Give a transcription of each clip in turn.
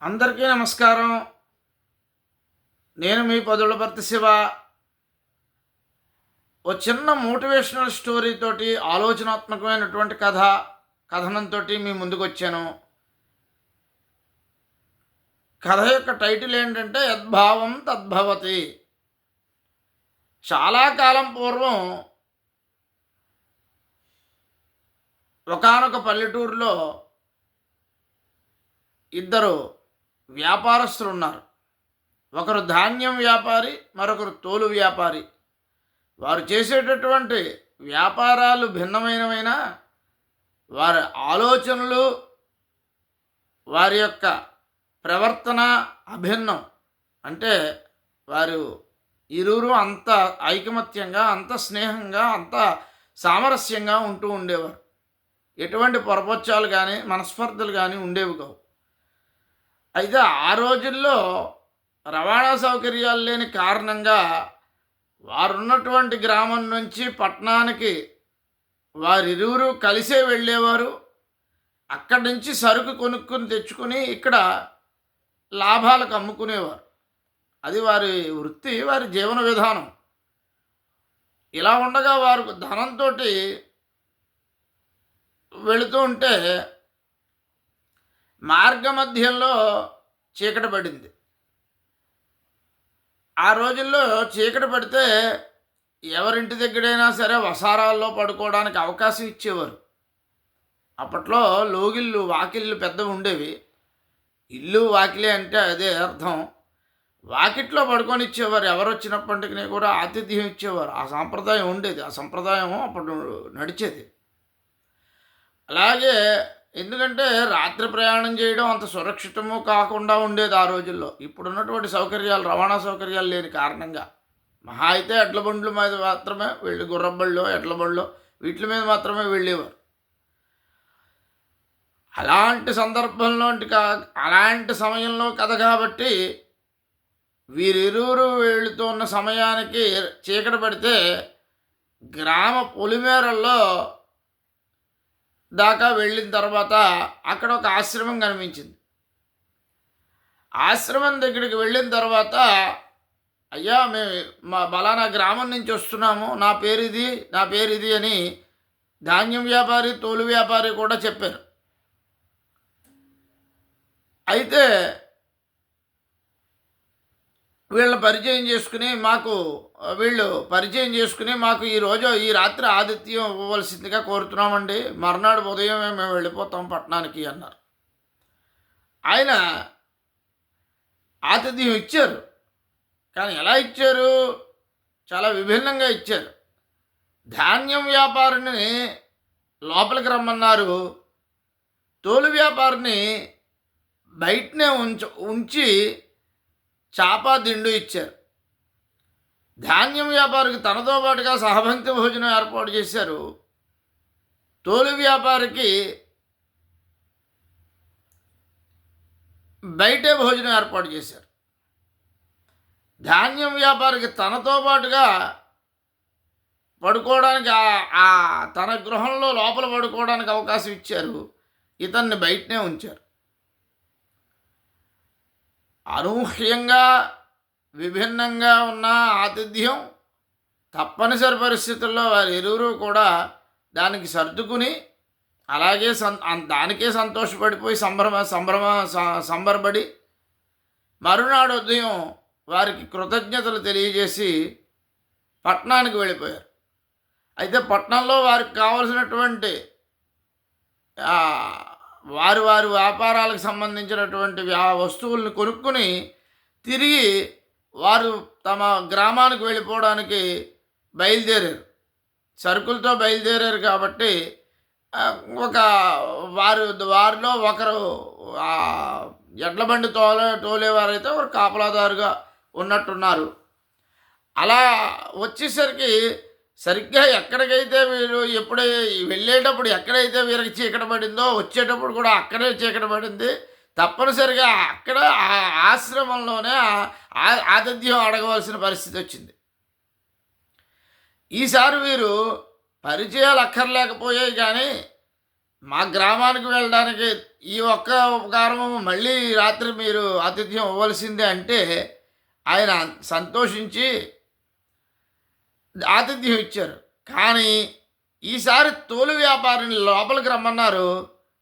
అందరికీ నమస్కారం. నేను మీ పదులపర్తి శివ. ఓ చిన్న మోటివేషనల్ స్టోరీ తోటి ఆలోచనాత్మకమైనటువంటి కథనంతో మీ ముందుకు వచ్చాను. కథ యొక్క టైటిల్ ఏంటంటే యద్భావం తద్భవతి. చాలా కాలం పూర్వం ఒకానొక పల్లెటూరులో ఇద్దరు వ్యాపారస్తులు ఉన్నారు. ఒకరు ధాన్యం వ్యాపారి, మరొకరు తోలు వ్యాపారి. వారు చేసేటటువంటి వ్యాపారాలు భిన్నమైనవైనా వారి ఆలోచనలు, వారి యొక్క ప్రవర్తన అభిన్నం. అంటే వారు ఇరువురు అంత ఐకమత్యంగా, అంత స్నేహంగా, అంత సామరస్యంగా ఉంటూ ఉండేవారు. ఎటువంటి పొరపచ్చాలు కానీ మనస్పర్ధలు కానీ ఉండేవి కావు. అయితే ఆ రోజుల్లో రవాణా సౌకర్యాలు లేని కారణంగా వారున్నటువంటి గ్రామం నుంచి పట్టణానికి వారిరువురు కలిసే వెళ్ళేవారు. అక్కడి నుంచి సరుకు కొనుక్కొని తెచ్చుకుని ఇక్కడ లాభాలకు అమ్ముకునేవారు. అది వారి వృత్తి, వారి జీవన విధానం. ఇలా ఉండగా వారు ధనంతో వెళుతూ ఉంటే మార్గమధ్యంలో చీకటి పడింది. ఆ రోజుల్లో చీకటి పడితే ఎవరింటి దగ్గరైనా సరే వసారాల్లో పడుకోవడానికి అవకాశం ఇచ్చేవారు. అప్పట్లో లోగిళ్ళు, వాకిళ్ళు పెద్దవి ఉండేవి. ఇల్లు వాకిలే అంటే అదే అర్థం. వాకిట్లో పడుకొని ఇచ్చేవారు. ఎవరు వచ్చినప్పటికీ కూడా ఆతిథ్యం ఇచ్చేవారు. ఆ సాంప్రదాయం ఉండేది. ఆ సంప్రదాయం అప్పుడు నడిచేది. అలాగే ఎందుకంటే రాత్రి ప్రయాణం చేయడం అంత సురక్షితము కాకుండా ఉండేది ఆ రోజుల్లో. ఇప్పుడున్నటువంటి సౌకర్యాలు, రవాణా సౌకర్యాలు లేని కారణంగా మహా అయితే ఎడ్ల బండ్ల మీద మాత్రమే వెళ్ళి, గుర్రబళ్ళు, ఎడ్ల బళ్ళు, వీటి మీద మాత్రమే వెళ్ళేవారు. అలాంటి సమయంలో కథ కాబట్టి వీరిరువురు వెళుతున్న సమయానికి చీకటి పడితే గ్రామ పొలిమేరల్లో దాకా వెళ్ళిన తర్వాత అక్కడ ఒక ఆశ్రమం కనిపించింది. ఆశ్రమం దగ్గరికి వెళ్ళిన తర్వాత, అయ్యా మేము మా బలానా గ్రామం నుంచి వస్తున్నాము, నా పేరు ఇది అని ధాన్యం వ్యాపారి, తోలు వ్యాపారి కూడా చెప్పారు. అయితే వీళ్ళు పరిచయం చేసుకుని మాకు ఈ రాత్రి ఆతిథ్యం ఇవ్వవలసిందిగా కోరుతున్నామండి, మర్నాడు ఉదయమే మేము వెళ్ళిపోతాం పట్టణానికి అన్నారు. ఆయన ఆతిథ్యం ఇచ్చారు. కానీ ఎలా ఇచ్చారు? చాలా విభిన్నంగా ఇచ్చారు. ధాన్యం వ్యాపారిని లోపలికి రమ్మన్నారు. తోలు వ్యాపారిని బయటనే ఉంచి చాపా దిండు ఇచ్చారు. ధాన్యం వ్యాపారికి తనతో పాటుగా సహభంక్తి భోజనం ఏర్పాటు చేశారు. తోలు వ్యాపారికి బయటే భోజనం ఏర్పాటు చేశారు. ధాన్యం వ్యాపారికి తనతో పాటుగా పడుకోవడానికి తన గృహంలో లోపల పడుకోవడానికి అవకాశం ఇచ్చారు. ఇతన్ని బయటనే ఉంచారు. అనూహ్యంగా విభిన్నంగా ఉన్న ఆతిథ్యం తప్పనిసరి పరిస్థితుల్లో వారి ఇరువురు కూడా దానికి సర్దుకుని అలాగే దానికే సంతోషపడిపోయి సంబరపడి మరునాడు ఉదయం వారికి కృతజ్ఞతలు తెలియజేసి పట్టణానికి వెళ్ళిపోయారు. అయితే పట్టణంలో వారికి కావలసినటువంటి వారి వ్యాపారాలకు సంబంధించినటువంటి వస్తువులను కొనుక్కొని తిరిగి వారు తమ గ్రామానికి వెళ్ళిపోవడానికి బయలుదేరారు. సరుకులతో బయలుదేరారు కాబట్టి వారిలో ఒకరు ఎడ్ల బండి తోలేవారైతే ఒకరు కాపలాదారుగా ఉన్నట్టున్నారు. అలా వచ్చేసరికి సరిగ్గా ఎక్కడికైతే వీరు వెళ్ళేటప్పుడు ఎక్కడైతే వీరికి చీకటి పడిందో వచ్చేటప్పుడు కూడా అక్కడే చీకటి పడింది. తప్పనిసరిగా అక్కడ ఆశ్రమంలోనే ఆతిథ్యం అడగవలసిన పరిస్థితి వచ్చింది. ఈసారి వీరు పరిచయాలు అక్కర్లేకపోయాయి, కానీ మా గ్రామానికి వెళ్ళడానికి ఈ ఒక్క ఉపకారం మళ్ళీ రాత్రి మీరు ఆతిథ్యం ఇవ్వాల్సిందే అంటే ఆయన సంతోషించి ఆతిథ్యం ఇచ్చారు. కానీ ఈసారి తోలు వ్యాపారిని లోపలికి రమ్మన్నారు,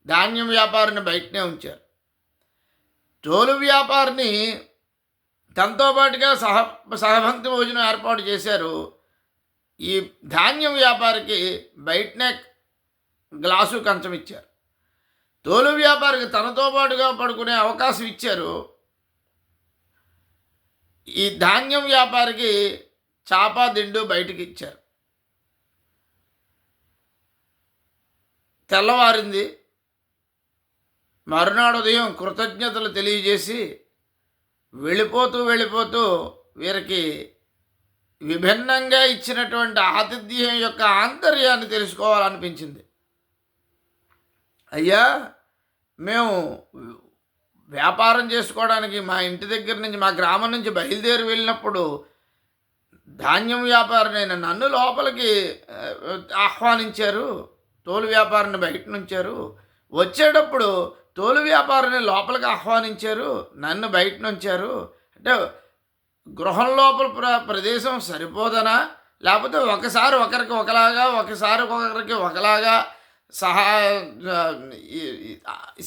ధాన్యం వ్యాపారిని బయటనే ఉంచారు. తోలు వ్యాపారిని తనతో పాటుగా సహభంక్తి భోజనం ఏర్పాటు చేశారు. ఈ ధాన్యం వ్యాపారికి బయటనే గ్లాసు కంచం ఇచ్చారు. తోలు వ్యాపారికి తనతో పాటుగా పడుకునే అవకాశం ఇచ్చారు. ఈ ధాన్యం వ్యాపారికి చాప దిండు బయటికి ఇచ్చారు. తెల్లవారింది. మరునాడు ఉదయం కృతజ్ఞతలు తెలియజేసి వెళ్ళిపోతూ వీరికి విభిన్నంగా ఇచ్చినటువంటి ఆతిథ్యం యొక్క ఆంతర్యాన్ని తెలుసుకోవాలనిపించింది. అయ్యా, మేము వ్యాపారం చేసుకోవడానికి మా ఇంటి దగ్గర నుంచి, మా గ్రామం నుంచి బయలుదేరి వెళ్ళినప్పుడు ధాన్యం వ్యాపారినైన నన్ను లోపలికి ఆహ్వానించారు, తోలు వ్యాపారిని బయట నుంచారు. వచ్చేటప్పుడు తోలు వ్యాపారిని లోపలికి ఆహ్వానించారు, నన్ను బయట నుంచారు. అంటే గృహం లోపల ప్రదేశం సరిపోదనా, లేకపోతే ఒకసారి ఒకరికి ఒకలాగా, ఒకసారి ఒకరికి ఒకలాగా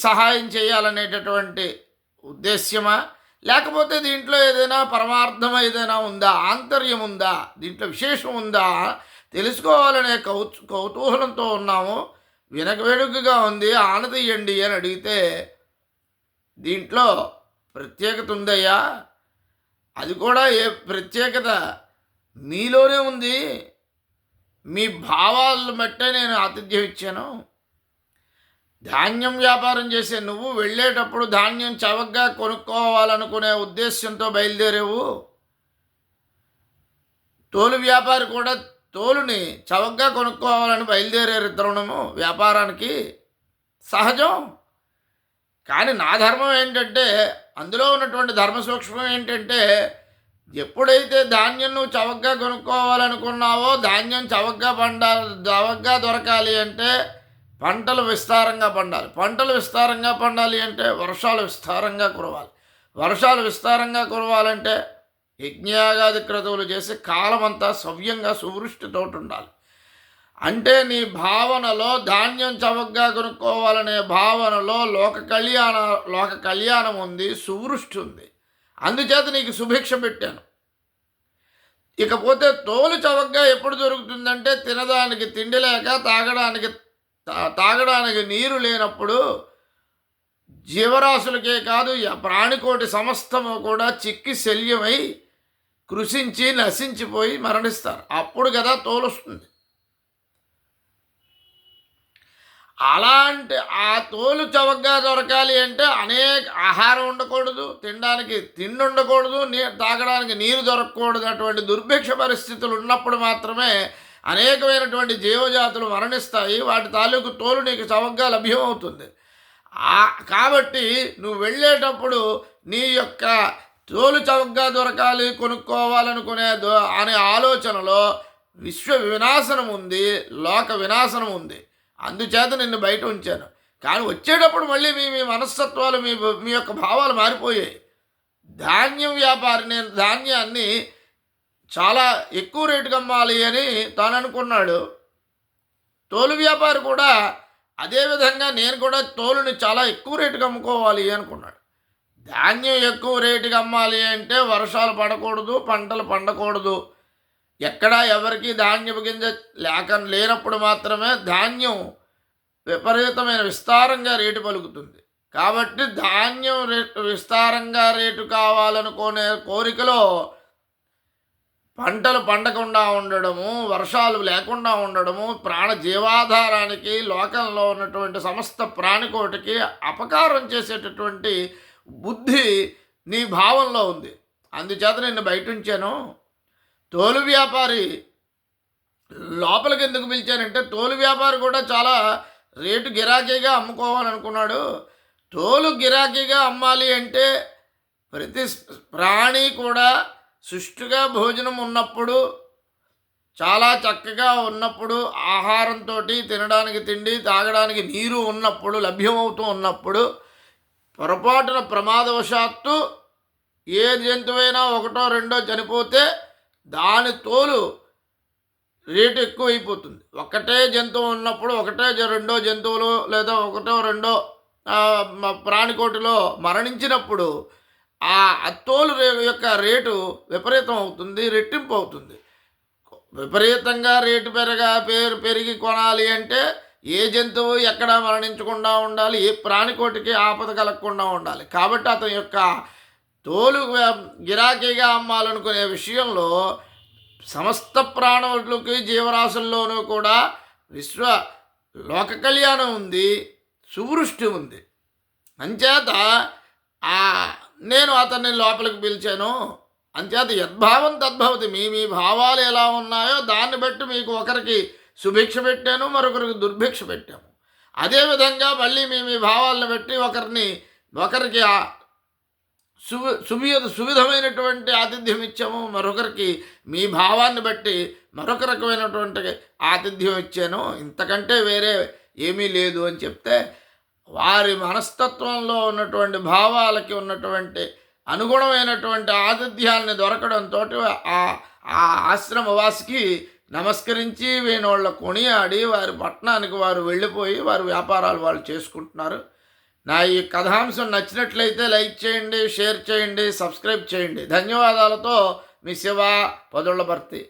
సహాయం చేయాలనేటటువంటి ఉద్దేశ్యమా, లేకపోతే దీంట్లో ఏదైనా పరమార్థం ఏదైనా ఉందా, ఆంతర్యం ఉందా, దీంట్లో విశేషం ఉందా తెలుసుకోవాలనే కౌతూహలంతో ఉన్నాము. వినకవేడుకగా ఉంది, ఆనదీయండి అని అడిగితే, దీంట్లో ప్రత్యేకత ఉందయ్యా, అది కూడా ఏ ప్రత్యేకత మీలోనే ఉంది, మీ భావాలను బట్టే నేను ఆతిథ్యం ఇచ్చాను. ధాన్యం వ్యాపారం చేసే నువ్వు వెళ్ళేటప్పుడు ధాన్యం చవకగా కొనుక్కోవాలనుకునే ఉద్దేశంతో బయలుదేరేవు. తోలు వ్యాపారి కూడా తోలుని చవకగా కొనుక్కోవాలని బయలుదేరే తరుణము వ్యాపారానికి సహజం. కానీ నా ధర్మం ఏంటంటే, అందులో ఉన్నటువంటి ధర్మ సూక్ష్మం ఏంటంటే, ఎప్పుడైతే ధాన్యం నువ్వు చవకగా కొనుక్కోవాలనుకున్నావో, ధాన్యం చవకగా దొరకాలి అంటే పంటలు విస్తారంగా పండాలి. పంటలు విస్తారంగా పండాలి అంటే వర్షాలు విస్తారంగా కురవాలి. వర్షాలు విస్తారంగా కురవాలంటే యజ్ఞయాగాది క్రతువులు చేసి కాలమంతా సవ్యంగా సువృష్టితో ఉండాలి. అంటే నీ భావనలో ధాన్యం చవకగా కొనుక్కోవాలనే భావనలో లోక కళ్యాణం ఉంది, సువృష్టి ఉంది. అందుచేత నీకు సుభిక్ష పెట్టాను. ఇకపోతే తోలు చవకగా ఎప్పుడు దొరుకుతుందంటే, తినడానికి తిండి లేక, తాగడానికి నీరు లేనప్పుడు జీవరాశులకే కాదు ప్రాణికోటి సమస్తము కూడా చిక్కి శల్యమై కృషించి నశించిపోయి మరణిస్తారు. అప్పుడు కదా తోలు వస్తుంది. అలాంటి ఆ తోలు చవకగా దొరకాలి అంటే అనేక ఆహారం ఉండకూడదు, తినడానికి తిండి ఉండకూడదు, తాగడానికి నీరు దొరకకూడదు. అటువంటి దుర్భిక్ష పరిస్థితులు ఉన్నప్పుడు మాత్రమే అనేకమైనటువంటి జీవజాతులు మరణిస్తాయి. వాటి తాలూకు తోలు నీకు చవకగా లభ్యమవుతుంది. కాబట్టి నువ్వు వెళ్ళేటప్పుడు నీ యొక్క తోలు చవకగా దొరకాలి, కొనుక్కోవాలనుకునే అనే ఆలోచనలో విశ్వ వినాశనం ఉంది, లోక వినాశనం ఉంది. అందుచేత నిన్ను బయట ఉంచాను. కానీ వచ్చేటప్పుడు మళ్ళీ మీ మనస్తత్వాలు, మీ యొక్క భావాలు మారిపోయాయి. ధాన్యం వ్యాపారి నేను ధాన్యాన్ని చాలా ఎక్కువ రేటుకి అమ్మాలి అని తాను అనుకున్నాడు. తోలు వ్యాపారి కూడా అదేవిధంగా నేను కూడా తోలుని చాలా ఎక్కువ రేటుకి అమ్ముకోవాలి అనుకున్నాడు. ధాన్యం ఎక్కువ రేటుకి అమ్మాలి అంటే వర్షాలు పడకూడదు, పంటలు పండకూడదు. ఎక్కడా ఎవరికి ధాన్యపు గింజ లేనప్పుడు మాత్రమే ధాన్యం విపరీతమైన విస్తారంగా రేటు పలుకుతుంది. కాబట్టి ధాన్యం విస్తారంగా రేటు కావాలనుకునే కోరికలో పంటలు పండకుండా ఉండడము, వర్షాలు లేకుండా ఉండడము, జీవాధారానికి లోకంలో ఉన్నటువంటి సమస్త ప్రాణికోటికి అపకారం చేసేటటువంటి బుద్ధి నీ భావంలో ఉంది. అందుచేత నిన్ను బయట ఉంచాను. తోలు వ్యాపారి లోపలికి ఎందుకు పిలిచానంటే, తోలు వ్యాపారి కూడా చాలా రేటు గిరాకీగా అమ్ముకోవాలనుకున్నాడు. తోలు గిరాకీగా అమ్మాలి అంటే ప్రతి ప్రాణి కూడా సుష్టుగా భోజనం ఉన్నప్పుడు చాలా చక్కగా ఉన్నప్పుడు ఆహారంతో తినడానికి తిండి తాగడానికి నీరు ఉన్నప్పుడు లభ్యమవుతూ ఉన్నప్పుడు పొరపాటున ప్రమాదవశాత్తు ఏ జంతువైనా ఒకటో రెండో చనిపోతే దాని తోలు రేటు ఎక్కువైపోతుంది. ఒకటే జంతువు ఉన్నప్పుడు ఒకటే రెండో జంతువులు లేదా ఒకటో రెండో ప్రాణికోటిలో మరణించినప్పుడు ఆ తోలు యొక్క రేటు విపరీతం అవుతుంది, రెట్టింపు అవుతుంది. విపరీతంగా రేటు పెరిగి కొనాలి అంటే ఏ జంతువు ఎక్కడ మరణించకుండా ఉండాలి, ఏ ప్రాణికోటికి ఆపద కలగకుండా ఉండాలి. కాబట్టి అతని యొక్క తోలు గిరాకీగా అమ్మాలనుకునే విషయంలో సమస్త ప్రాణులకి జీవరాశుల్లోనూ కూడా లోక కళ్యాణం ఉంది, సువృష్టి ఉంది. అంచేత నేను అతన్ని లోపలికి పిలిచాను. అంచేత యద్భావం తద్భవతి. మీ భావాలు ఎలా ఉన్నాయో దాన్ని బట్టి మీకు ఒకరికి సుభిక్ష పెట్టాను, మరొకరికి దుర్భిక్ష పెట్టాము. అదేవిధంగా మళ్ళీ మీ భావాలను బట్టి ఒకరికి సువిధమైనటువంటి ఆతిథ్యం ఇచ్చాము, మరొకరికి మీ భావాన్ని బట్టి మరొక రకమైనటువంటి ఆతిథ్యం ఇచ్చాను. ఇంతకంటే వేరే ఏమీ లేదు అని చెప్తే వారి మనస్తత్వంలో ఉన్నటువంటి భావాలకి ఉన్నటువంటి అనుగుణమైనటువంటి ఆతిథ్యాన్ని దొరకడంతో ఆ ఆశ్రమవాసికి నమస్కరించి వీణోళ్ళ కొనియాడి వారి పట్టణానికి వారు వెళ్ళిపోయి వారి వ్యాపారాలు వాళ్ళు చేసుకుంటున్నారు. నా ఈ కథాంశం నచ్చినట్లయితే లైక్ చేయండి, షేర్ చేయండి, సబ్స్క్రైబ్ చేయండి. ధన్యవాదాలతో మీ శివ పొదళ్ళ భర్తీ.